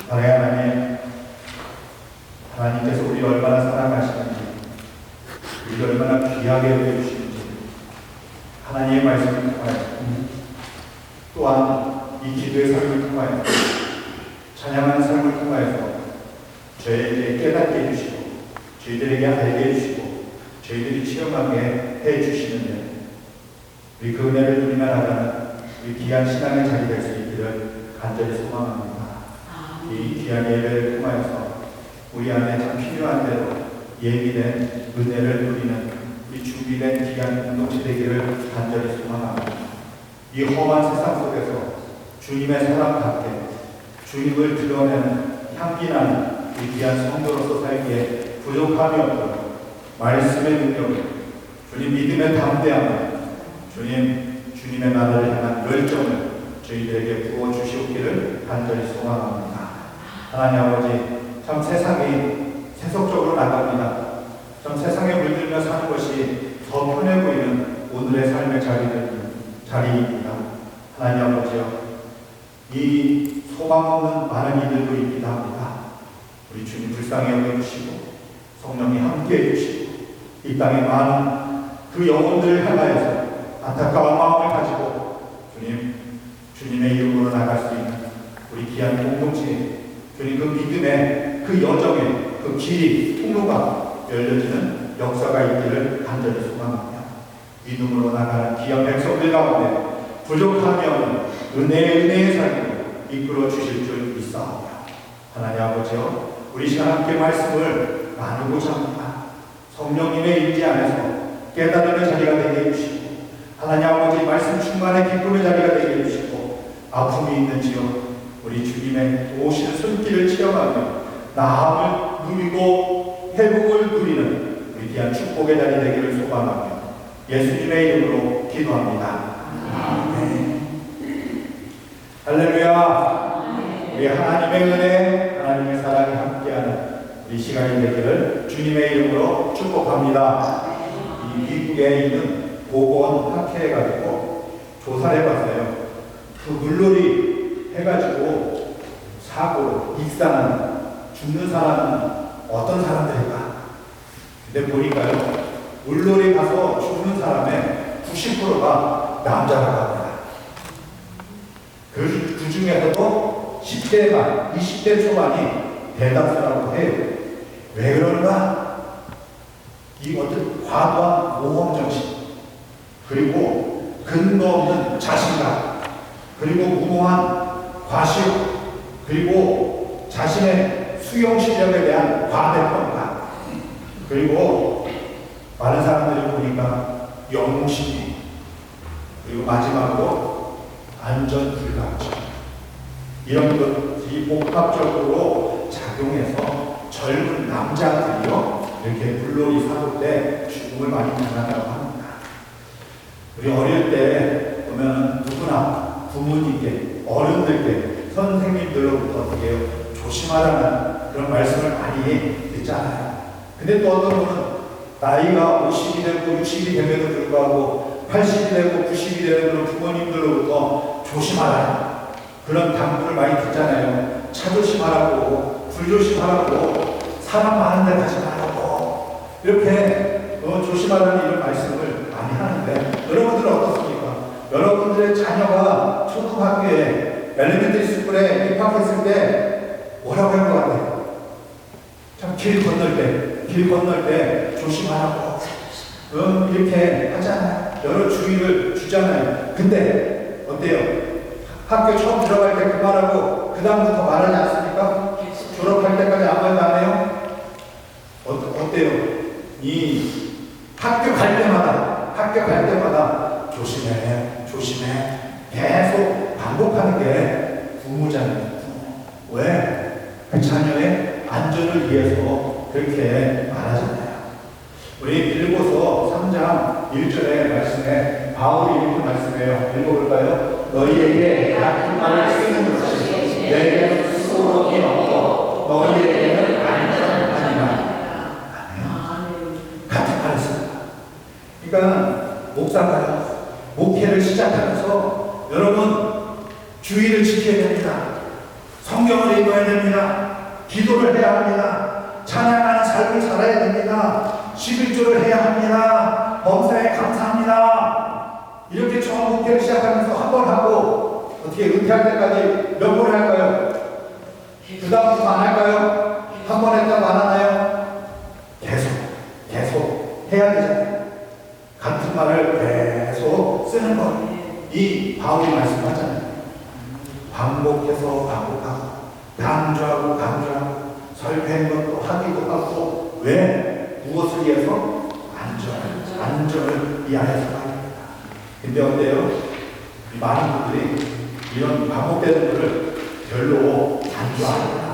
사랑의 하나님, 하나님께서 우리 얼마나 사랑하시는지, 우리 얼마나 귀하게 여겨주시는지 하나님의 말씀을 통하여, 또한 이 기도의 삶을 통하여, 찬양하는 삶을 통하여서 저희에게 깨닫게 해주시고 저희들에게 알게 해주시고 저희들이 체험하게 해주시는데, 우리 그 은혜를 누리며 나가는 우리 귀한 신앙의 자리 될 수 있기를 간절히 소망합니다. 이 귀한 예배를 통하여서 우리 안에 참 필요한 대로 예비된 은혜를 누리는 이 준비된 귀한 공동체 되기를 간절히 소망합니다. 이 험한 세상 속에서 주님의 사랑답게 주님을 드러내는 향기나는 이 귀한 성도로서 살기에 부족함이 없도록 말씀의 능력을, 주님 믿음의 담대함을, 주님의 나라를 향한 열정을 저희들에게 부어주시옵기를 간절히 소망합니다. 하나님 아버지, 참 세상이 세속적으로 나갑니다. 참 세상에 물들며 사는 것이 더 편해 보이는 오늘의 삶의 자리입니다. 하나님 아버지요, 이 소망 없는 많은 이들도 있기도 합니다. 우리 주님 불쌍히 여겨주시고 성령이 함께해 주시고 이 땅에 많은 그 영혼들을 향하여서 안타까운 마음을 가지고 주님의 이름으로 나갈 수 있는 우리 귀한 공동체, 주님 그 믿음의 그 여정의 그 길이, 통로가 열려지는 역사가 있기를 간절히 소망합니다. 믿음으로 나가는 귀한 백성들 가운데 부족함이 없는 은혜의 삶으로 이끌어 주실 줄 믿사옵니다. 하나님 아버지요, 우리 시간 함께 말씀을 나누고자 합니다. 성령님의 인지 안에서 깨달음의 자리가 되게 해주시고, 하나님 아버지 말씀 충만의 기쁨의 자리가 되게 해주시고, 아픔이 있는지요 우리 주님의 오신 손길을 체험하며 나음을 누리고 회복을 누리는 우리 귀한 축복의 자리 되기를 소망하며 예수님의 이름으로 기도합니다. 아멘. 할렐루야. 우리 하나님의 은혜, 하나님의 사랑이 함께하는 우리 시간이 되기를 주님의 이름으로 축복합니다. 이 미국에 있는 보건학회에 가지고 조사를 해봤어요. 그 물놀이 해가지고 사고로 익사하는, 죽는 사람은 어떤 사람들일까? 근데 보니까요, 물놀이 가서 죽는 사람의 90%가 남자라고 합니다. 그 중에서도 10대만, 20대 초반이 대다수라고 해요. 왜 그런가? 이 어떤 과도한 모험정신, 그리고 근거 없는 자신감, 그리고 무모한 과시욕, 그리고 자신의 수용 실력에 대한 과대평가, 그리고 많은 사람들이 보니까 영웅심리, 그리고 마지막으로 안전불감증, 이런 것이 복합적으로 작용해서 젊은 남자들이요 이렇게 물놀이 사고 때 죽음을 많이 당한다고 합니다. 우리 어릴 때 보면 누구나 부모님께, 어른들께, 선생님들로부터 어떻게 해요? 조심하라는 그런 말씀을 많이 듣잖아요. 근데 또 어떤 분은 나이가 50이 되고 60이 됨에도 불구하고 80이 되고 90이 되는 부모님들로부터 조심하라, 그런 당부를 많이 듣잖아요. 차 조심하라고, 불 조심하라고, 사람 많은 데 가지 말라고, 이렇게 조심하라는 이런 말씀을 많이 하는데, 여러분들은 어떻습니까? 여러분들의 자녀가 초등학교에 엘리멘터리 스쿨에 입학했을 때 뭐라고 할 것 같아요? 참 길 건널 때 조심하라고 이렇게 하잖아요. 여러 주의를 주잖아요. 근데 어때요? 학교 처음 들어갈 때 그 말하고 그 다음부터 말하지 않습니까? 졸업할 때까지 아무 말도 안 해요? 어때요? 이 학교 갈 때마다 조심해 계속 반복하는 게 부모잖아요. 왜? 그 자녀의 안전을 위해서 그렇게 말하잖아요. 우리 빌립보서 3장 1절의 말씀에 바울이 이렇게 말씀해요. 읽어볼까요? 너희에게 같은 말을 쓰는 것이 내게는 수고로움이 없고 너희에게는 안전하니라. 같은 말을 씁니다. 그러니까 목사가요, 목회를 시작하면서 여러분 주의를 지켜야 됩니다. 성경을 옷을 입어야 됩니다. 기도를 해야 합니다. 찬양하는 삶을 살아야 됩니다. 11조를 해야 합니다. 범사에 감사합니다. 이렇게 처음 목회를 시작하면서 한 번 하고 어떻게 은퇴할 때까지 몇 번 할까요? 그 다음부터 안 할까요? 한 번 했다고 안 하나요? 계속 해야 되잖아요. 같은 말을 계속 쓰는 것. 이 바울이 말씀하잖아요. 반복해서 반복하고 강조하고 설교한 것도 하기도 하고. 왜? 무엇을 위해서? 안전을 위하여서 말입니다. 근데 어때요? 많은 분들이 이런 반복되는 것을 별로 안 좋아합니다.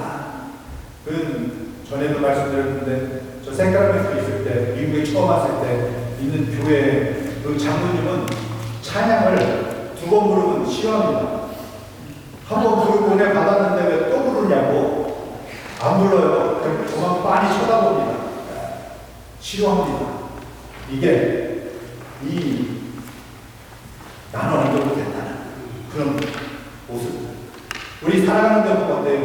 전에도 말씀드렸는데, 저 생카라메스에 있을 때, 미국에 처음 왔을 때 있는 교회 그 장로님은 찬양을 2번 부르면 싫어합니다. 한 번 부르고 은혜 받았는데 왜 또 부르냐고. 안 불러요. 그만 빤히 쳐다봅니다. 싫어합니다. 이게 나는 어느 정도 된다는 그런 모습. 우리 살아가는 데 보면 어때요?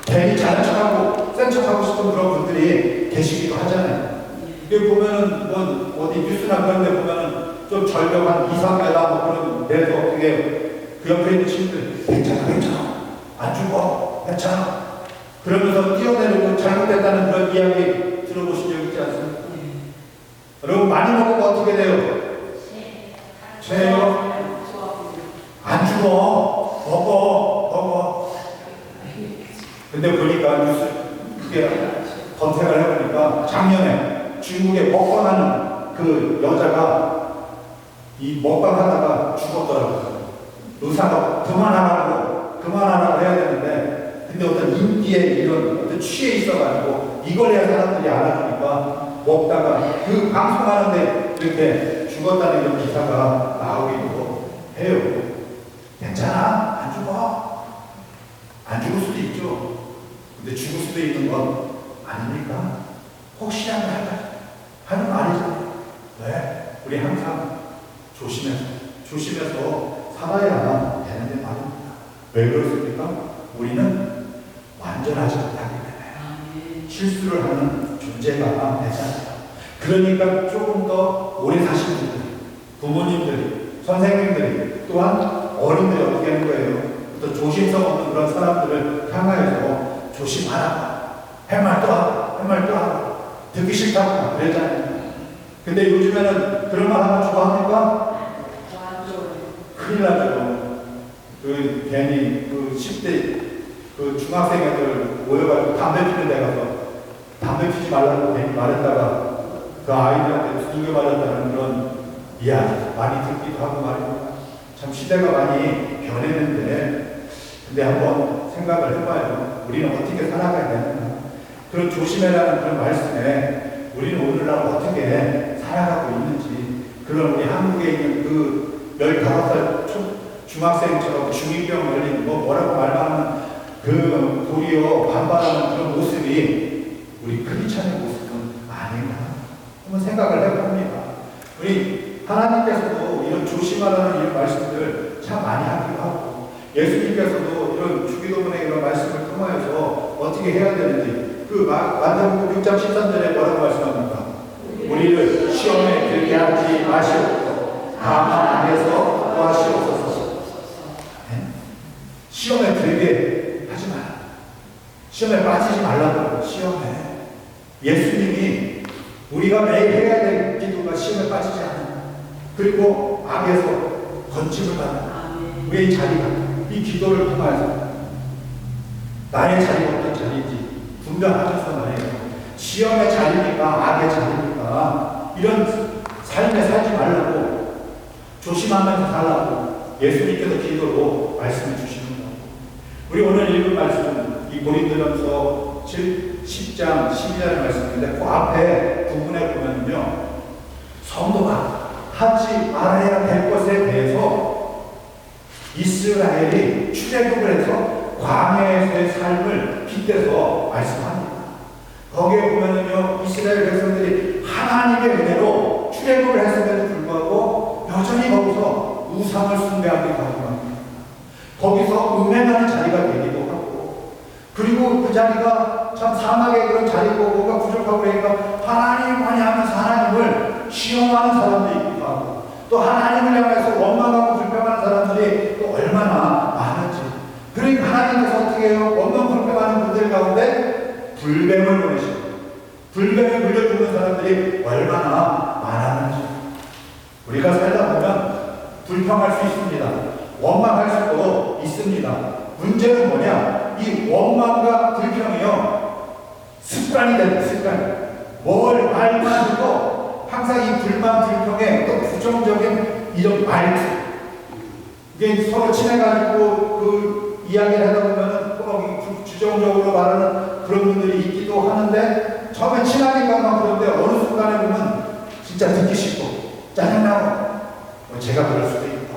괜히 잘난 척하고 센 척하고 싶은 그런 분들이 계시기도 하잖아요. 이게 보면은 어디 뉴스나 그런 데 보면은 좀 절벽 한 2, 3m 그런 데서 어떻게 그 옆에 있는 친구들이 괜찮아 안 죽어 괜찮아 그러면서 뛰어내리고 잘못됐다는 그런 이야기 들어보신 적 있지 않습니까? 여러분 많이 먹으면 어떻게 돼요? 죄요? 안 죽어 먹어. 근데 보니까 뉴스 그게 검색을 해보니까 작년에 중국에 먹방하는 그 여자가 이 먹방하다가 죽었더라고요. 의사가 그만하라고 해야 되는데, 근데 어떤 인기에 이런 어떤 취해 있어가지고 이걸 해야 사람들이 알아주니까 먹다가 그 방송하는데 이렇게 죽었다는 이런 기사가 나오기도 해요. 괜찮아 안 죽어. 안 죽을 수도 있죠. 근데 죽을 수도 있는 건 아닙니까? 혹시나 하는 말이죠. 네, 우리 항상 조심해서 살아야 되는데 말입니다. 왜 그렇습니까? 우리는 완전하지 못하기 때문에 실수를 하는 존재가 되지 않습니다. 그러니까 조금 더 오래 사신 분들, 부모님들이, 선생님들이, 또한 어른들이 어떻게 하는 거예요? 또 조심성 없는 그런 사람들을 향하여서 조심하라. 할 말도 하고 듣기 싫다고 그랬잖아요. 근데 요즘에는 그런 말 하면 좋아합니까? 큰일 나죠. 괜히 10대 중학생 애들 모여가지고 담배 피는 데 가서 담배 피지 말라고 괜히 말했다가 그 아이들한테 두들겨 맞았다는 그런 이야기 많이 듣기도 하고 말입니다. 참 시대가 많이 변했는데, 근데 한번 생각을 해봐요. 우리는 어떻게 살아가야 되는가? 그런 조심해라는 그런 말씀에 우리는 오늘날 어떻게 살아가고 있는지, 그런 우리 한국에 있는 그 15살 중학생처럼 중2병 걸린 뭐라고 말하는 그 도리어 반발하는 그런 모습이 우리 크리스찬의 모습은 아닌가? 한번 생각을 해봅니다. 우리 하나님께서도 이런 조심하라는 이런 말씀들 참 많이 하기도 하고, 예수님께서도 이런 주기도문의 이런 말씀을 통하여서 어떻게 해야 되는지, 그 마태복음 6장 13절에 뭐라고 말씀합니까? 우리를 시험에 들게 하지 마시옵소서. 다만 안에서 구하시옵소서. 시험에 들게 하지 마라. 시험에 빠지지 말라고. 시험에 예수님이 우리가 매일 해야 될 기도가 시험에 빠지지 않는, 그리고 악에서 건짐을 받는 우리의 자리가 이 기도를 통해서 나의 자리가 어떤 자리인지 분별하면서 말이에요. 시험의 자리니까 악의 자리니까 이런 삶에 살지 말라고, 조심하면서 살라고 예수님께서 기도로 말씀해 주시는 거예요. 우리 오늘 읽은 말씀은 이 고린도전서 10장 12절의 말씀인데, 그 앞에 부분에 보면요, 성도가 하지 말아야 될 것에 대해서 이스라엘이 출애굽을 해서 광야에서의 삶을 빗대서 말씀합니다. 거기에 보면은요, 이스라엘 백성들이 하나님의 은혜로 출애굽을 했음에도 불구하고 여전히 거기서 우상을 숭배하기도 하고, 거기서 음행하는 자리가 되기도 하고, 그리고 그 자리가 참 사막의 그런 자리고 뭐가 부족하고 그러니까 하나님만이 하면서 하나님을 시험하는 사람들이 있기도 하고 또 하나님을 향해서 원망하고 불평하는 사람들이 또 얼마나 많은지. 그러니까 하나님께서 어떻게 해요? 원망 불평하는 분들 가운데 불뱀을 보내시고 불뱀에 물려 죽는 사람들이 얼마나 많았는지. 우리가 살다 보면 불평할 수 있습니다. 원망할 수도 있습니다. 문제는 뭐냐? 이 원망과 불평이요 습관이 된다. 습관. 뭘 말만 해도 항상 이 불만 불평에 또 부정적인 이런 말투. 이게 서로 친해가지고 그 이야기를 하다 보면은 꼭 주정적으로 말하는 그런 분들이 있기도 하는데 처음에 친하니까 막 그런데 어느 순간에 보면 진짜 듣기 싫고 짜증나고 제가 그럴 수도 있고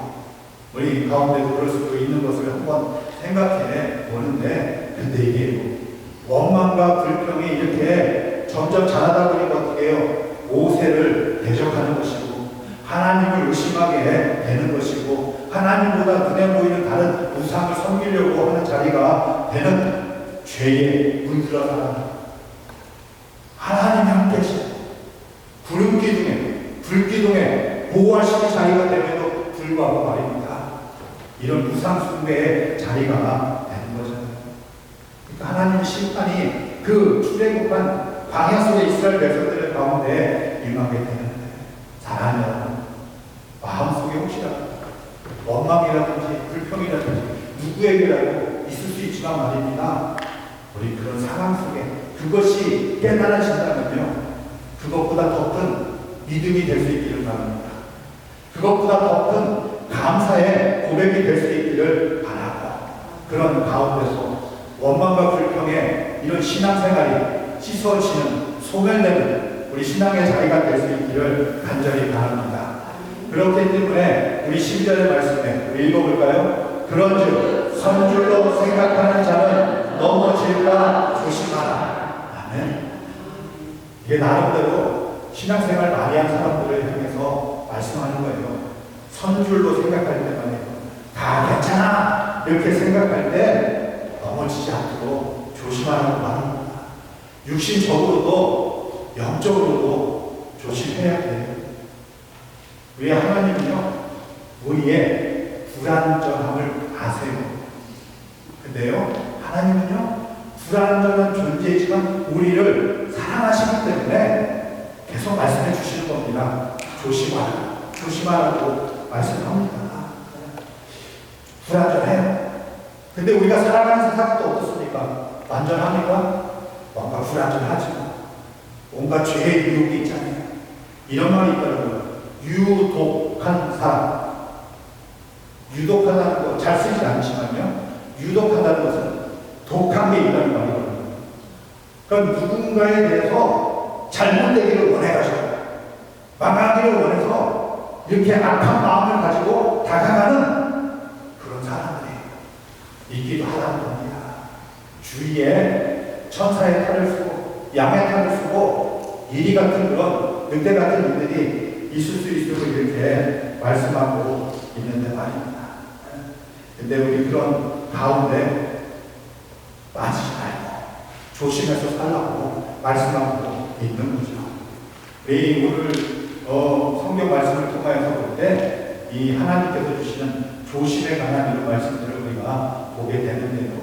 우리 가운데도 그럴 수도 있는 것을 한번 생각해 보는데 근데 이게 원망과 불평이 이렇게 점점 자라다 보니까 어떻게 해요? 모세를 대적하는 것이고 하나님을 의심하게 되는 것이고 하나님보다 눈에 보이는 다른 우상을 섬기려고 하는 자리가 되는 죄에 물들어가는 하나님이 함께 계시고 구름 기둥에 불 기둥에 보호하시는 자리가 됨에도 불구하고 말입니다. 이런 우상 숭배의 자리가 되는 거잖아요. 그러니까 하나님의 심판이 그 출애굽한 광야 속의 이스라엘 백성들 가운데 임하게 되는데 사랑하는 여러분 마음속에 혹시라도 원망이라든지 불평이라든지 누구에게라도 있을 수 있지만 말입니다. 우리 그런 상황 속에 그것이 깨달아진다면요 그것보다 더 큰 믿음이 될 수 있기를 바랍니다. 그것보다 더 큰 감사의 고백이 될 수 있기를 바라고 그런 가운데서 원망과 불평에 이런 신앙생활이 씻어지는 소멸되는 우리 신앙의 자리가 될 수 있기를 간절히 바랍니다. 그렇기 때문에 우리 12절의 말씀에 우리 읽어볼까요? 그런즉 선줄로 생각하는 자는 넘어질까 조심하라. 아멘. 이게 나름대로 신앙생활 많이 한 사람들을 향해서 말씀하는 거예요. 선줄로 생각할 때만 해요. 다 괜찮아 이렇게 생각할 때 넘어지지 않도록 조심하라고 말합니다. 육신적으로도 영적으로도 조심해야 돼요. 우리 하나님은요 우리의 불완전함을 아세요. 근데요 하나님은요 불완전한 존재이지만 우리를 사랑하시기 때문에 계속 말씀해 주시는 겁니다. 조심하라 조심하라고 말씀합니다. 불완전해요. 근데 우리가 살아가는 세상은 또 어떻습니까? 완전합니까? 뭔가 불완전하지만 온갖 죄의 유혹이 있잖아요. 이런 말이 있더라고요. 유독한 사람. 유독하다는 거 잘 쓰지 않지만요. 유독하다는 것은 독한 게 있다는 말이거든요. 그러니까 누군가에 대해서 잘못되기를 원해가지고 망하기를 원해서 이렇게 악한 마음을 가지고 다가가는 그런 사람들이 있기도 하다는 겁니다. 주위에 천사의 탈을 쓰고 양의 탈을 쓰고 이리 같은 그런 늑대 같은 일들이 있을 수 있도록 이렇게 말씀하고 있는데 말입니다. 근데 우리 그런 가운데 빠지지 말고 조심해서 살라고 말씀하고 있는 거죠. 우리 오늘 성경 말씀을 통해서 볼 때 이 하나님께서 주시는 조심에 관한 이런 말씀들을 우리가 보게 되는데요.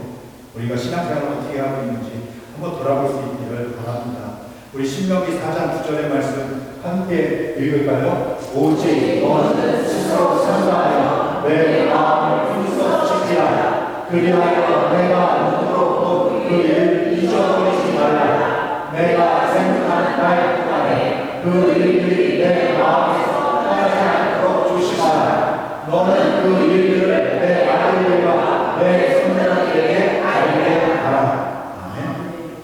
우리가 신앙생활을 어떻게 하고 있는지 한번 돌아볼 수 있기를 바랍니다. 우리 신명기 4장 9절의 말씀 함께 읽을까요? 오직 너는 스스로 상관하여 내 마음을 힘써 지키라. 그리하여 내가 눈으로 본 그 일을 잊어버리지 말라. 내가 생각하는 날 동안에 그 일들이 내 마음에서 떠나지 않도록 조심하라. 너는 그 일들을 내 아들들과 내 손자들에게 알게 하라. 아멘.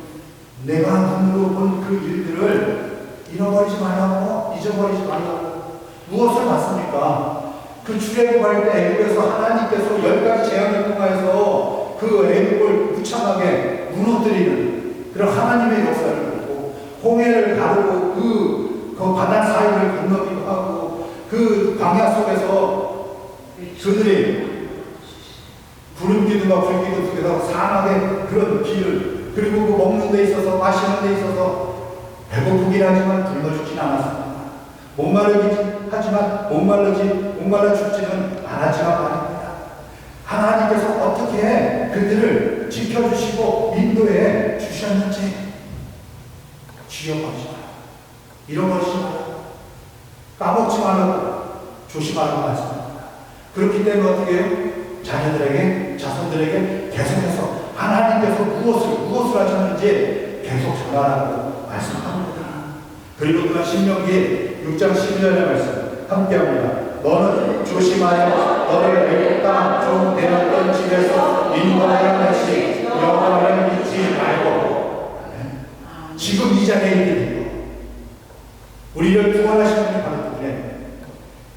내가 눈으로 본 그 일들을 잃어버리지 말라고, 잊어버리지 말라고. 무엇을 봤습니까? 그 출애굽할 때 애굽에서 하나님께서 10가지 재앙을 통하여서 그 애굽을 무참하게 무너뜨리는 그런 하나님의 역사를 보고 홍해를 가르고 그 바다 사이를 건너기도 하고 그 광야 속에서 그들이 구름 기둥과 불 기둥 속에서 상하게 그런 길을, 그리고 그 먹는 데 있어서 마시는 데 있어서 배고프긴 하지만 굶어 죽진 않았습니다. 목마르긴 하지만 목말라 죽지는 않았지만 말입니다. 하나님께서 어떻게 그들을 지켜주시고 인도해 주셨는지 지켜버리지 마라. 잃어버리지 마라. 까먹지 말라고 조심하라고 말씀합니다. 그렇기 때문에 어떻게 해요? 자녀들에게, 자손들에게 계속해서 하나님께서 무엇을 하셨는지 계속 전하라고 말씀합니다. 그리고 또한 신명기 6장 12절의 말씀 함께합니다. 너는 조심하여 너를 애굽 땅 종 되었던 집에서 인도하여 다시 여호와를 잊지 말고. 지금 이 자리에 있게 되고 우리를 구원하시는 분이 바로 그분이에요.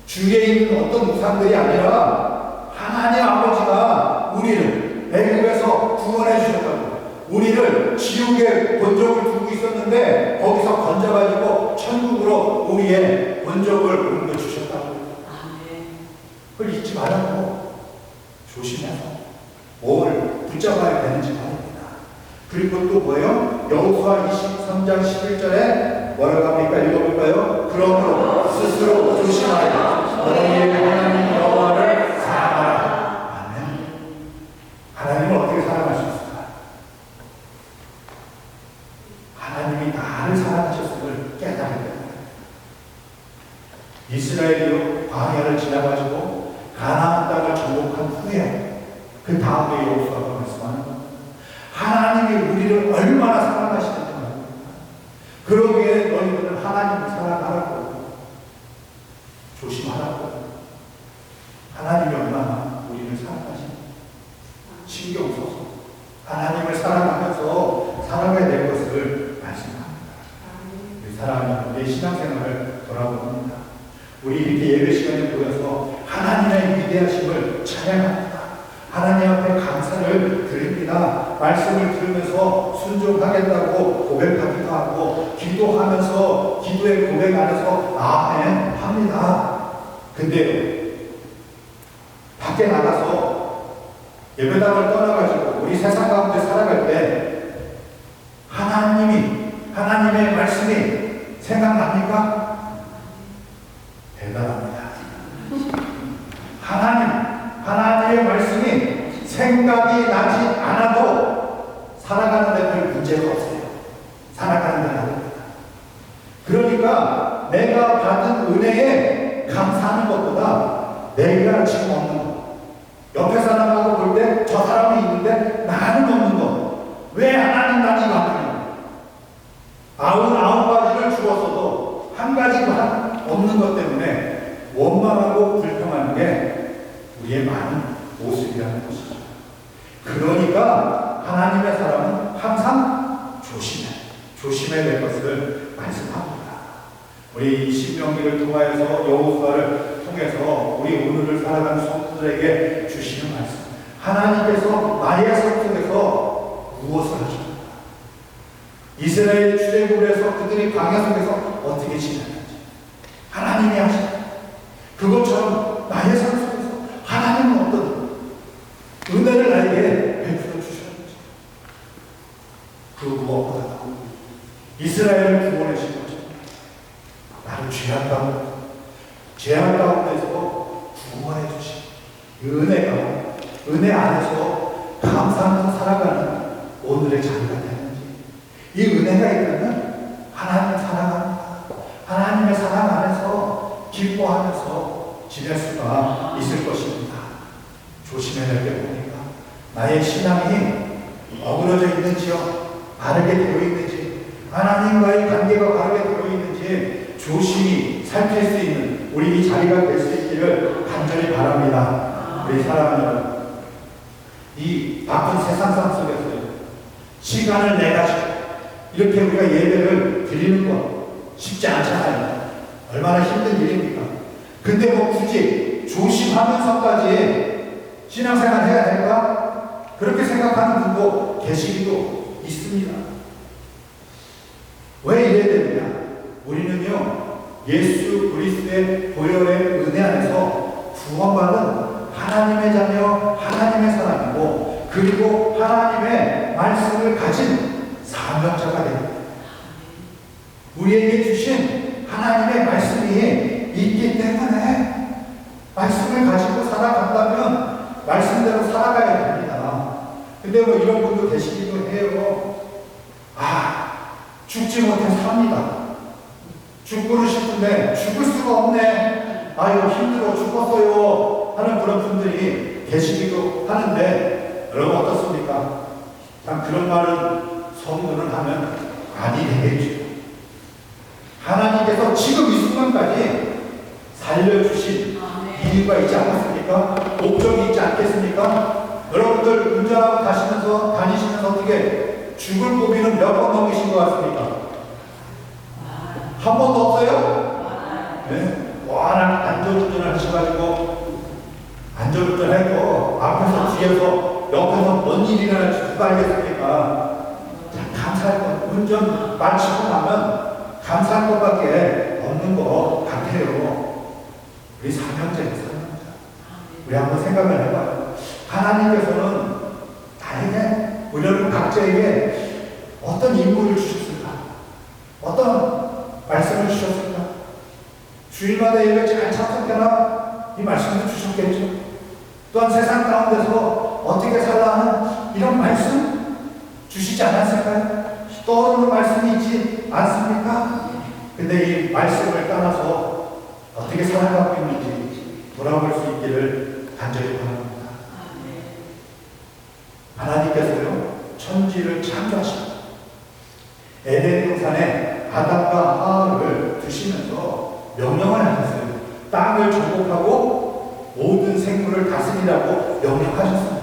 주위에 있는 어떤 우상들이 아니라 하나님 아버지가 우리를 애굽에서 구원해 주셨다고, 우리를 지옥의 본적을 두고 있었는데 거기서 건져가지고 천국으로 우리의 본적을 옮겨주셨다고. 그걸 잊지 말라고 조심해서 뭘 붙잡아야 되는지 말입니다. 그리고 또 뭐예요? 여호수아 23장 11절에 뭐라고 합니까? 읽어볼까요? 그러므로 스스로 조심하여 너희의 하나님 여호와를 사랑하라. 아멘. 하나님을 어떻게 사랑하셨을까? 하나님이 나를 사랑하셨음을 깨달을 때 이스라엘이 광야를 지나가지고 가나안 땅을 정복한 후에 그 다음에 여호수아가 말씀하는 겁니다. 하나님이 우리를 얼마나 사랑하시는지 말입니다. 그러기에 너희들은 하나님을 사랑하라고 조심하라고. 하나님이 얼마나 우리를 사랑하시는지 신경 써서 하나님을 사랑하면서 살아가야 될 것을 말씀합니다. 우리 사랑하는 우리의 신앙생활을 돌아봅니다. 우리 이렇게 예배 시간에 모여서 하나님의 위대하심을 찬양합니다. 하나님 앞에 감사를 드립니다. 말씀을 들으면서 순종하겠다고 고백하기도 하고 기도하면서 기도의 고백 안에서 아멘 합니다. 근데 밖에 나가서 예배당을 떠나가지고 우리 세상 가운데 살아갈 때 하나님의 말씀이 생각납니까? 대단합니다. 하나님의 말씀이 생각이 나지 않아도 살아가는 데 별 문제가 없어요. 살아가는 데 나옵니다. 그러니까 내가 받은 은혜에 감사하는 것보다 내가 지금 없는 것, 옆에 사람하고 볼 때 저 사람이 있는데 나는 없는 것, 왜 하나님 나는 이거 안 해요? 99가지를 주었어도 한 가지도 없는 것 때문에 원망하고 불평하는 게 우리의 많은 모습이라는 것이죠. 그러니까 하나님의 사람은 항상 조심해야 될 것을 말씀합니다. 우리 이 신명기를 통하여서 여호수아를 통해서 우리 오늘을 살아가는 성도들에게 주시는 말씀, 하나님께서 마리아 성속에서 무엇을 하십니까? 이스라엘 출애굽에서 그들이 광야 속에서 어떻게 지냈는지 하나님이 하시다. 그것처럼 나의 삶 속에서 하나님은 어떤 은혜를 나에게 베풀어 주셨는지, 그 무엇보다도 이스라엘을 구원해 주신 것처럼 나를 죄악 가운데서 구원해 주신 은혜 안에서 감사하면서 살아가는 오늘의 자리가 되는지, 이 은혜가 있다면 하나님을 사랑합니다. 하나님의 사랑 안에서 기뻐하면서 지낼 수가 있을 것입니다. 조심해야 될 게 뭡니까? 나의 신앙이 어그러져 있는지요? 바르게 되어 있는지, 하나님과의 관계가 바르게 되어 있는지 조심히 살필 수 있는 우리 이 자리가 될 수 있기를 간절히 바랍니다. 우리 사랑하는 여러분, 이 바쁜 세상상 속에서 시간을 내가지고 이렇게 우리가 예배를 드리는 것 쉽지 않잖아요. 얼마나 힘든 일입니까? 근데 뭐 굳이 조심하면서까지 신앙생활 해야 될까? 그렇게 생각하는 분도 계시기도 있습니다. 왜 이래야 되느냐? 우리는요, 예수 그리스도의 보혈의 은혜 안에서 구원받은 하나님의 자녀, 하나님의 사람이고 사명자가 됩니다. 우리에게 주신 하나님의 말씀이 있기 때문에 말씀을 가지고 살아간다면 말씀대로 살아가야 됩니다. 근데 뭐 이런 분도 계시기도 해요. 죽지 못해 삽니다. 죽고는 싶은데 죽을 수가 없네. 아이고 힘들어 죽었어요 하는 그런 분들이 계시기도 하는데, 여러분 어떻습니까? 그런 말은 성도는 하면 아니 되겠죠. 하나님께서 지금 이 순간까지 살려주신 이유가 있지 않겠습니까? 목적이 있지 않겠습니까? 여러분들 운전하고 다니시면서 어떻게 죽을 고비는 몇 번 넘기신 것 같습니까? 한 번도 없어요? 네? 워낙 안전운전을 하셔가지고 안전운전해도 앞에서 뒤에서 옆에서 뭔 일이 일어날지 누가 알겠습니까? 감사할 것, 운전 마치고 나면 감사할 것밖에 없는 것 같아요. 우리 사명자예요. 우리 한번 생각을 해봐요. 하나님께서는 나에게, 우리는 각자에게 어떤 임무를 주셨을까? 어떤 말씀을 주셨을까? 주일마다 예배 잘 참석해라, 이 말씀을 주셨겠죠. 또한 세상 가운데서 어떻게 살라 하는 이런 말씀 주시지 않았을까요? 떠오르는 말씀이 있지 않습니까? 근데 이 말씀을 따라서 어떻게 살아가고 있는지 돌아볼 수 있기를 간절히 바랍니다. 하나님께서요, 천지를 창조하시고 에덴 동산에 아담과 하와를 두시면서 명령을 하셨어요. 땅을 정복하고 모든 생물을 다스리라고 명령하셨습니다.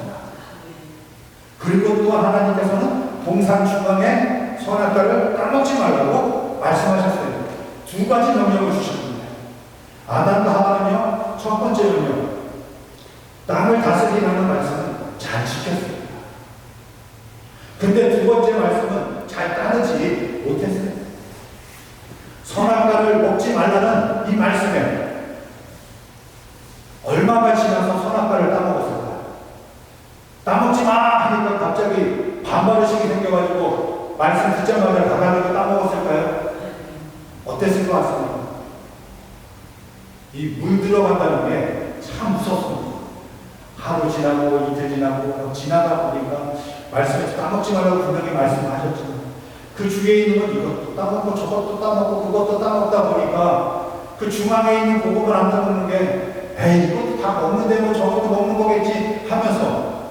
그리고 또 하나님께서는 동산 중앙에 선악과를 따먹지 말라고 말씀하셨어요. 두 가지 명령을 주셨습니다. 아담과 하와는요, 첫 번째 명령, 땅을 다스리라는 말씀은 잘 지켰습니다. 근데 두 번째 말씀은 잘 따르지 못했어요. 선악과를 먹지 말라는 이 말씀에 얼마가 지나서 선악과를 따먹었을까요? 따먹지 마 하니까 갑자기 반발의식이 생겨가지고 말씀 듣자마자 가가지고 따먹었을까요? 어땠을 것 같습니까? 이 물 들어간다는 게 참 무섭습니다. 하루 지나고 이틀 지나고 지나다 보니까 말씀에서 따먹지 말라고 분명히 말씀하셨지만 그 주위에 있는 건 이것도 따먹고 저것도 따먹고 그것도 따먹다 보니까 그 중앙에 있는 그것만 안 따먹는 게 에이 이것도 다 먹는데 뭐 저것도 먹는 거겠지 하면서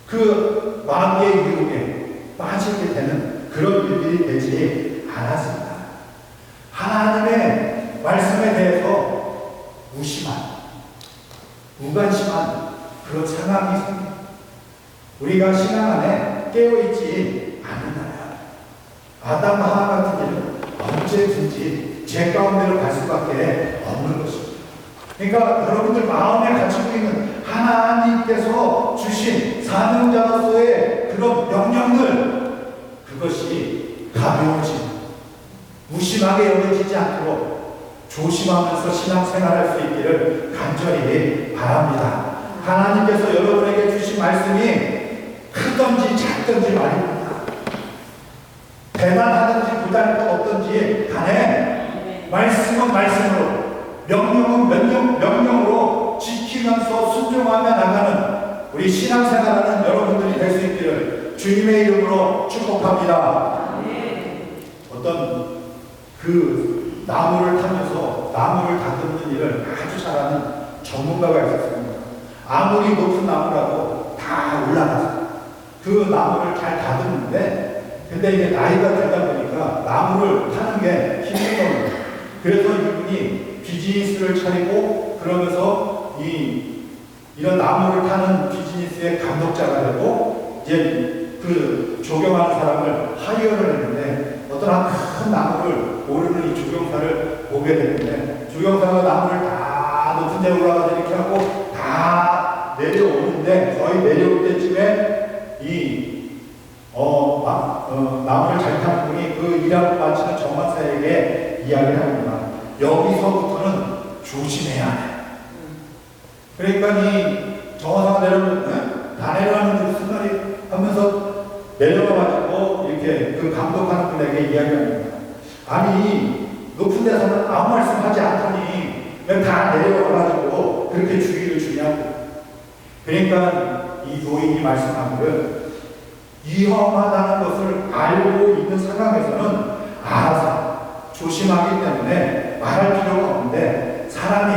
그 마귀의 유혹에 빠지게 되는 그런 일들이 되지 않았습니다. 하나님의 말씀에 대해서 무심한, 무관심한 그런 상황이 생깁니다. 우리가 신앙 안에 깨어있지 않는다면 아담과 하와 같은 일은 언제든지 제 가운데로 갈 수밖에 없는 것입니다. 그러니까 여러분들 마음에 가지고 있는 하나님께서 주신 사명자로서의 그런 명령들, 그것이 가벼워지고 무심하게 여겨지지 않도록 조심하면서 신앙생활할 수 있기를 간절히 바랍니다. 하나님께서 여러분에게 주신 말씀이 크든지 작든지 말입니다. 대단하든지 부담없든지 간에 말씀은 말씀으로, 명령은 명령으로 지키면서 순종하며 나가는 우리 신앙생활하는 여러분들이 될 수 있기를 주님의 이름으로 축복합니다. 어떤 그 나무를 타면서 나무를 다듬는 일을 아주 잘하는 전문가가 있었습니다. 아무리 높은 나무라도 다 올라가서 그 나무를 잘 다듬는데, 근데 이게 나이가 들다 보니까 나무를 타는 게 힘든 겁니다. 그래서 이분이 비즈니스를 차리고 그러면서 이런 나무를 타는 비즈니스의 감독자가 되고 이제 그 조경하는 사람을 하이어를 했는데, 어떤 큰 나무를 오르는 이 조경사를 보게 되는데, 조경사가 나무를 다 높은 데 올라가서 이렇게 하고 다 내려오는데, 거의 내려올 때쯤에 나무를 잘 타는 분이 그 일하고 마치는 정관사에게 이야기를 합니다. 여기서부터는 조심해야 해. 그러니까 이 정관사가 다 내려가는 순간에 하면서 내려가가지고 이렇게 감독하는 분에게 이야기합니다. 아니, 높은 데서는 아무 말씀하지 않더니 왜 다 내려와가지고 그렇게 주의를 주냐고. 그러니까 이 노인이 말씀하기를 위험하다는 것을 알고 있는 상황에서는 알아서 조심하기 때문에 말할 필요가 없는데, 사람이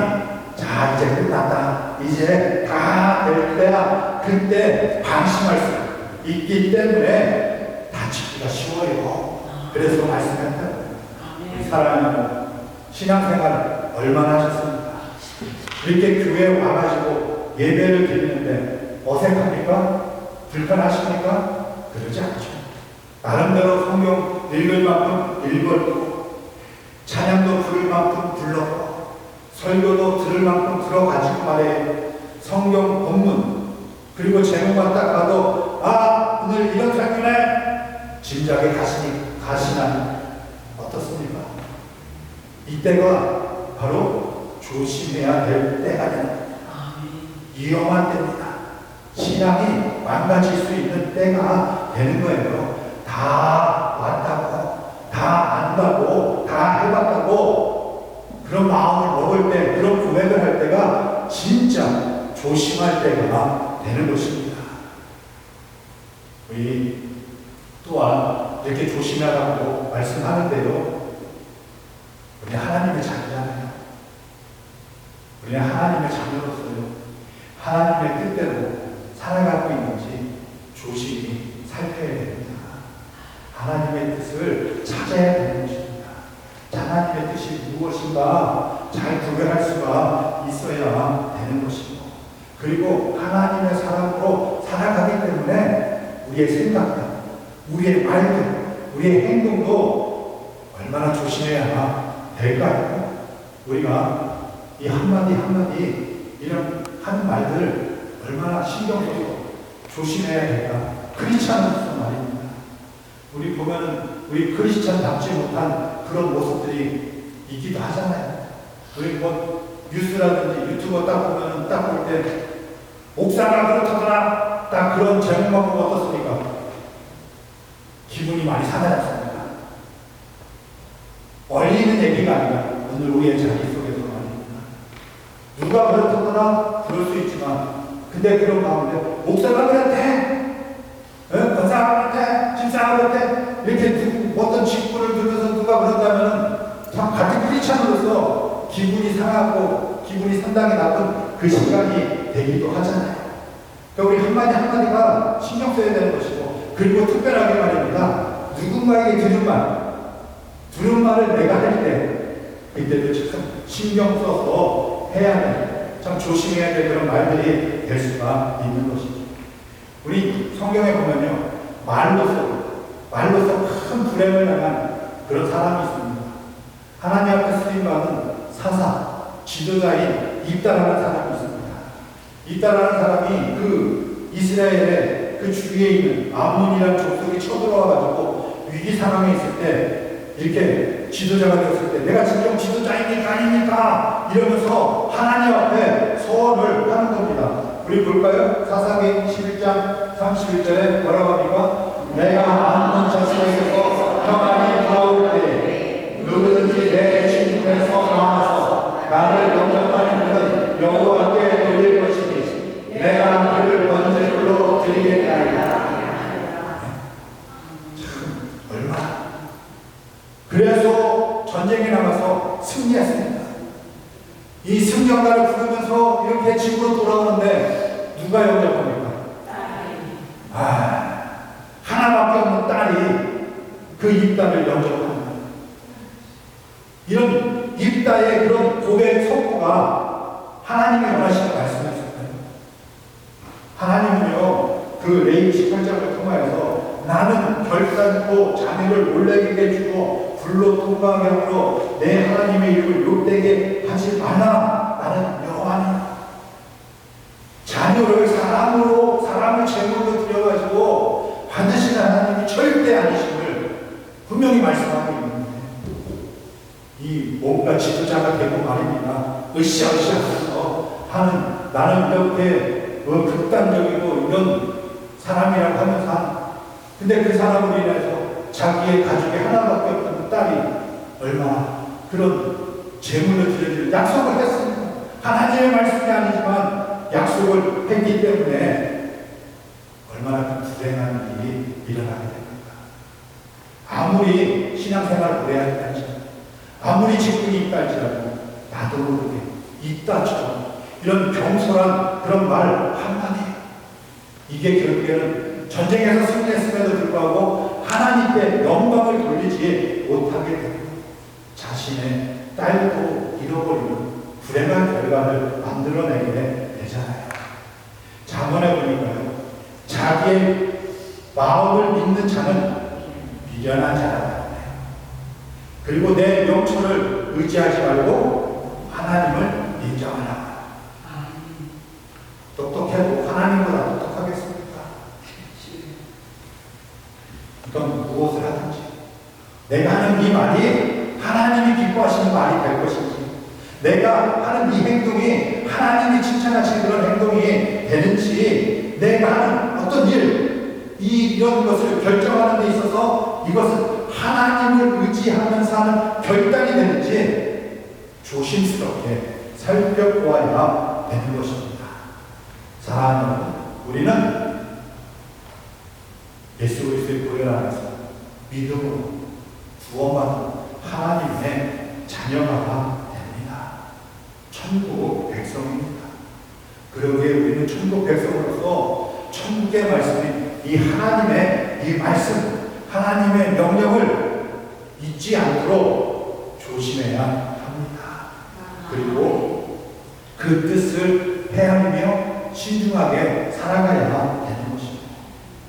자 이제 끝났다, 이제 다 될 때야, 그때 방심할 수 있기 때문에 다치기가 쉬워요. 그래서 말씀했다. 사람이 신앙생활 얼마나 하셨습니까? 이렇게 교회에 와가지고 예배를 드리는데 어색합니까? 불편하십니까? 그러지 않죠. 나름대로 성경 읽을 만큼 읽었고, 찬양도 부를 만큼 불렀고, 설교도 들을 만큼 들어가지고 말해요. 성경 본문 그리고 제목만 딱 봐도 오늘 이런 설교네, 짐작에 가시나요? 어떻습니까? 이때가 바로 조심해야 될 때가 됩니다. 위험한 때입니다. 신앙이 망가질 수 있는 때가 되는 거예요. 다 왔다고, 다 안다고, 다 해봤다고 그런 마음을 먹을 때, 그런 고백을 할 때가 진짜 조심할 때가 되는 것입니다. 우리 또한 이렇게 조심하라고 말씀하는데요, 우리 하나님의 자녀잖아요. 우리 하나님의 자녀로서요, 하나님의 뜻대로 살아가고 있는지 조심히 살펴야 됩니다. 하나님의 뜻을 찾아야 되는 것입니다. 하나님의 뜻이 무엇인가 잘 구별할 수가 있어야 되는 것이고, 그리고 하나님의 사람으로 살아가기 때문에 우리의 생각들, 우리의 말들, 우리의 행동도 얼마나 조심해야 될까요? 우리가 이 한마디 한마디 이런 하는 말들 얼마나 신경 써서 조심해야 될까? 크리스찬으로서 말입니다. 우리 보면은 우리 크리스찬답지 못한 그런 모습들이 있기도 하잖아요. 우리 뭐 뉴스라든지 유튜버 딱 보면은 딱 볼 때 목사가 그렇다더라, 딱 그런 제목만 보고 어떻습니까? 기분이 많이 상하지 않습니까? 얼리는 얘기가 아니라 오늘 우리의 자기 속에서 말입니다. 누가 그렇다거나 그럴 수 있지만, 근데 그런 가운데 목사가 그렇대, 권사가 그렇대, 집사가 그렇대, 이렇게 어떤 직분을 들면서 누가 그런다면 참 같은 크리스찬으로서 기분이 상하고 기분이 상당히 나쁜 그 시간이 되기도 하잖아요. 그러니까 우리 한마디 한마디가 신경 써야 되는 것이고, 그리고 특별하게 말입니다. 누군가에게 들은 말을 내가 할 때, 그때도 참 신경 써서 해야 돼. 참 조심해야 될 그런 말들이 될 수가 있는 것이죠. 우리 성경에 보면요, 말로서 큰 불행을 당한 그런 사람이 있습니다. 하나님 앞에 쓰임받은 사사, 지도자인 입다라는 사람이 있습니다. 입다라는 사람이 그 이스라엘의 그 주위에 있는 아몬이라는 족속이 쳐들어와가지고 위기 상황에 있을 때, 이렇게 지도자가 되었을 때 내가 진정 지도자입니까 아닙니까 이러면서 하나님 앞에 소원을 하는 겁니다. 우리 볼까요? 사사기 11장 31절에 뭐라고 합니까? 내가 앉는 자식에게서 평안이 돌아올 때 누구든지 내 진국에서 나와서 나를 영접하는 그는 여호와께 돌릴 것이니 내가 그를 번제물로 드리겠나이다. 참 얼마나, 그래서 전쟁에 나가서 승리했습니다. 이 승전가를 부르면서 이렇게 집으로 돌아오는데 누가 영접합니까? 하나밖에 없는 딸이 그 입다를 영접합니다. 이런 입다의 그런 고백 선포가 하나님의 원하시는 말씀이었어요. 하나님은요, 그 레위기 18장을 통하여서 나는 결단코 자녀를 몰래게 해주고 불로 통과하게 함으로 내 하나님의 이름을 욕되게 하지 말라. 나는 여호와니. 자녀를 사람을 제물로 드려가지고 받으시는 하나님이 절대 아니심을 분명히 말씀하고 있는데, 이 뭔가 지도자가 되고 말입니다. 으쌰으쌰하면서 하는, 나는 이렇게 극단적이고 이런 사람이라고 하면서, 근데 그 사람으로 인해서 자기의 가족의 하나밖에 없던 딸이 얼마나 그런 재물을 드려줄 약속을 했습니다. 하나님의 말씀이 아니지만 약속을 했기 때문에 얼마나 불행한 일이 일어나게 됩니까? 아무리 신앙생활을 오래 할지라도, 아무리 직분이 있다 할지라도 나도 모르게 있다처럼 이런 경솔한 그런 말 한마디, 이게 결국에는 전쟁에서 승리했음에도 불구하고 하나님께 영광을 돌리지 못하게 되고 자신의 딸도 잃어버리는 불행한 결과를 만들어내게 되잖아요. 잠언에 보니까요, 자기의 마음을 믿는 자는 미련한 자라고 해요. 그리고 내 명철을 의지하지 말고 하나님을 인정하라. 똑똑해도 하나님보다 똑똑하겠습니까? 그럼 무엇을 하든지 내가 하는 이 말이 하나님이 기뻐하시는 말이 될 것인지, 내가 하는 이 행동이 하나님이 칭찬하시는 그런 행동이 되는지, 내가 하는 어떤 일, 이런 것을 결정하는 데 있어서 이것은 하나님을 의지하면서 하는 결단이 되는지 조심스럽게 살펴보아야 되는 것입니다. 사랑하는 여러분, 우리는 예수 그리스도의 보혈 안에서 믿음으로 구원받은 하나님의 자녀가 됩니다. 천국 백성입니다. 그러기에 우리는 천국 백성으로서 천국의 말씀인 이 하나님의 이 말씀, 하나님의 명령을 잊지 않도록 조심해야 합니다. 그리고 그 뜻을 헤아리며 신중하게 살아가야 되는 것입니다.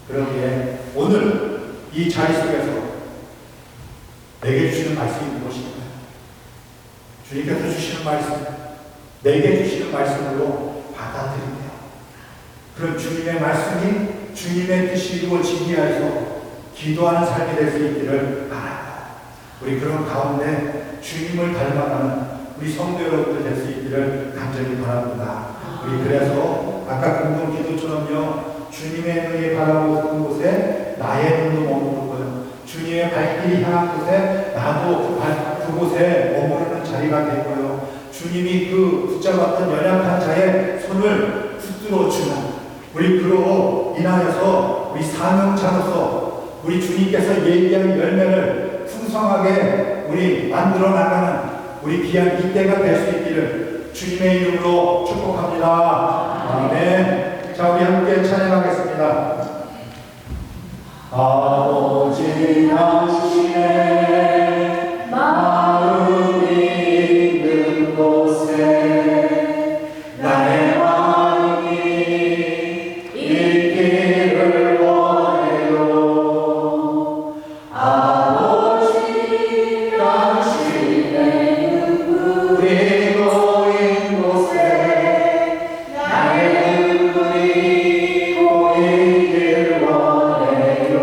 그러기에 오늘 이 자리 속에서 내게 주시는 말씀이 무엇인가요? 주님께서 주시는 말씀, 내게 주시는 말씀으로 받아들이며 그런 주님의 말씀이 주님의 뜻이 이루어지기 위해서 기도하는 삶이 될 수 있기를 바랍니다. 우리 그런 가운데 주님을 닮아가는 우리 성도 여러분들 될 수 있기를 간절히 바랍니다. 우리 그래서 아까 공동 기도처럼요, 주님의 눈이 바라보는 곳에 나의 눈도 머무르고요, 주님의 발길이 향한 곳에 나도 그곳에 머무르는 자리가 되고요, 주님이 그 붙잡았던 연약한 자의 손을 붙들어 주는 우리 그로 인하여서 우리 사명자로서 우리 주님께서 예비한 열매를 풍성하게 우리 만들어 나가는 우리 귀한 이때가 될 수 있기를 주님의 이름으로 축복합니다. 아멘. 자, 우리 함께 찬양하겠습니다. 아버지 당신의 마음이 있는 곳에 나의 마음이 있기를 원해요. 아버지 당신의 눈물이 고인 곳에 나의 눈물이 고이길 원해요.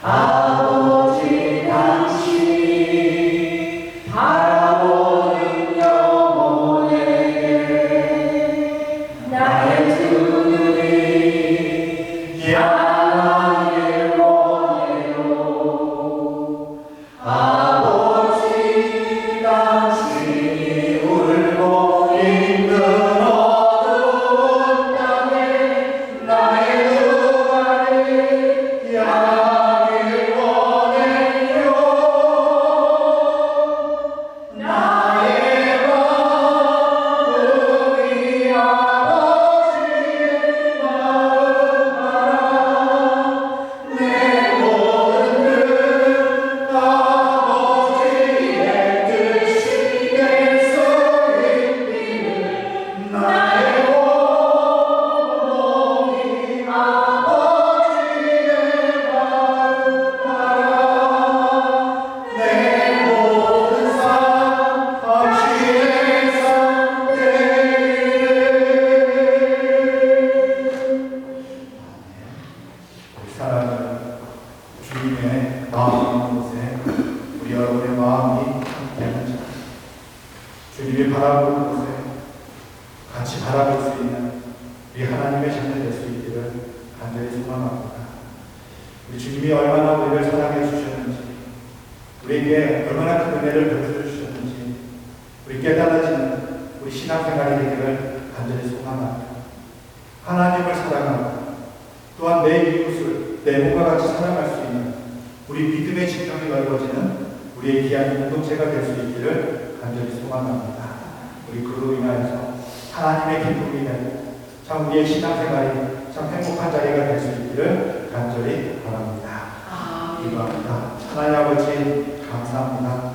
아버지 당신이 바라보는 영혼에게 나의 두 눈이 향하길 원해요. 아버지 당신이 울고 있는 어두운 땅에 나의 눈알이 향하길 원해요. 나의 마음이 아버지의 마음 알아. 내 모든 뜻 아버지의 뜻이 될수 있기를 나의 몸이 아버지의 마음 알아. 내 모든 삶 당신의 삶 되기를. 우리 사랑하는 주님의 마음 있는 곳에 우리 여러분의 마음이 함께하는 자, 주님이 바라보는 곳에 같이 바라볼 수 있는 우리 하나님의 자녀 될 수 있기를 간절히 소망합니다. 우리 주님이 얼마나 우리를 사랑해 주셨는지, 우리에게 얼마나 큰 은혜를 베풀어 주셨는지 우리 깨달아지는 우리 신앙생활이 되기를 간절히 소망합니다. 하나님을 사랑하고 또한 내 이웃을 내 몸과 같이 사랑할 수 있는 우리 믿음의 지평이 넓어지는 우리의 귀한 공동체가 될 수 있기를 간절히 소망합니다. 우리 그로 인하여서 하나님의 기쁨이 되고 참 우리의 신앙생활이 참 행복한 자리가 될 수 있기를 간절히 바랍니다. 기도합니다. 하나님 아버지 감사합니다.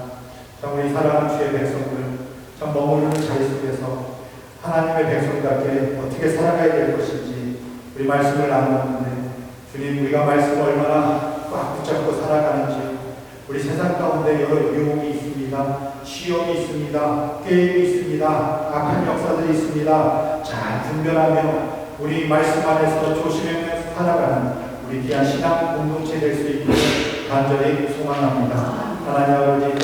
참 우리 사랑하는 주의 백성들 참 머무르는 자리 속에서 하나님의 백성답게 어떻게 살아가야 될 것인지 우리 말씀을 나누었는데 주님, 우리가 말씀을 얼마나 꽉 붙잡고 살아가는지 우리 세상 가운데 여러 유혹이 있습니다. 시험이 있습니다. 게임이 있습니다. 악한 역사들이 있습니다. 잘 분별하며 우리 말씀 안에서 조심하면서 살아가는 우리 귀한 신앙 공동체 될 수 있기를 간절히 소망합니다. 하나님 아버지,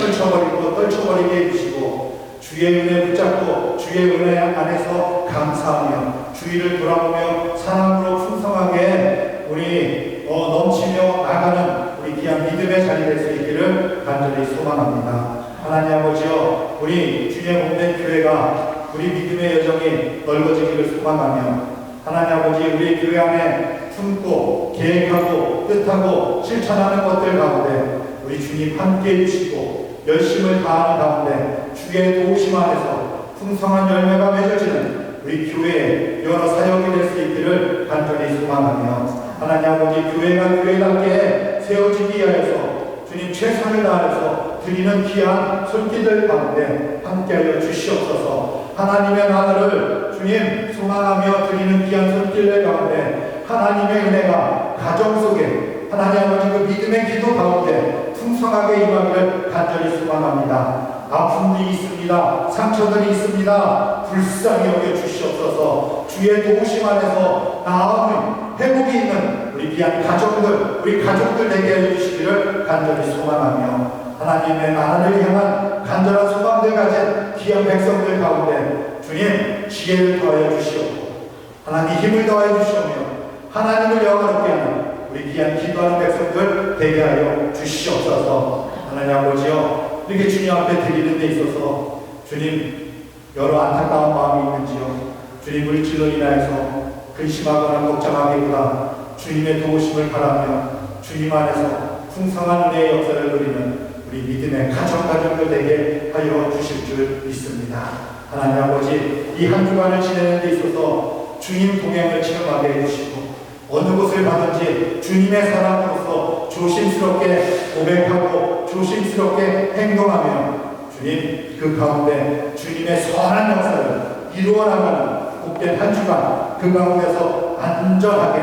떨쳐버리게 해주시고 주의 은혜 붙잡고 주의 은혜 안에서 감사하며 주의를 돌아보며 사랑으로 풍성하게 우리 넘치며 나가는 우리 귀한 믿음의 자리 될 수 있기를 간절히 소망합니다. 하나님 아버지여, 우리 주의 몸된 교회가 우리 믿음의 여정이 넓어지기를 소망하며 하나님 아버지, 우리 교회 안에 품고 계획하고 뜻하고 실천하는 것들 가운데 우리 주님 함께 해주시고 열심을 다하는 가운데 주의 도우심 안에서 풍성한 열매가 맺어지는 우리 교회의 여러 사역이 될 수 있기를 간절히 소망하며 하나님 아버지, 교회가 교회답게 세워지기 위하여서 주님 최선을 다해서 드리는 귀한 손길들 가운데 함께하여 주시옵소서. 하나님의 나라를 주님 소망하며 드리는 귀한 손길들 가운데 하나님의 은혜가 가정 속에 하나님 아버지 그 믿음의 기도 가운데 풍성하게 임하기를 간절히 소망합니다. 아픔들이 있습니다. 상처들이 있습니다. 불쌍히 여겨 주시옵소서. 주의 도우심 안에서 나아오는 회복이 있는 우리 귀한 가족들, 우리 가족들 되게 해주시기를 간절히 소망하며 하나님의 나라를 향한 간절한 소망들 가진 귀한 백성들 가운데 주님 지혜를 더하여 주시옵고 하나님 힘을 더하여 주시오며 하나님을 영화롭게 하는 우리 귀한 기도하는 백성들 되게 하여 주시옵소서. 하나님 아버지여, 이렇게 주님 앞에 드리는 데 있어서 주님 여러 안타까운 마음이 있는지요, 주님 물질로 인하여서 근심하거나 걱정하기보다 주님의 도우심을 바라며 주님 안에서 풍성한 은혜의 역사를 누리는 우리 믿음의 가정들 되게 하여 주실 줄 믿습니다. 하나님 아버지, 이 한 주간을 지내는 데 있어서 주님 동행을 체험하게 해주시고 어느 곳을 가든지 주님의 사람으로서 조심스럽게 고백하고 조심스럽게 행동하며 주님 그 가운데 주님의 선한 역사를 이루어나가는 복된 한 주간 그 가운데서 안전하게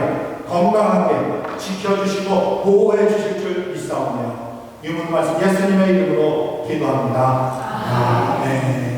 건강하게 지켜주시고 보호해 주실 줄 믿사오며 유문 말씀 예수님의 이름으로 기도합니다. 아멘.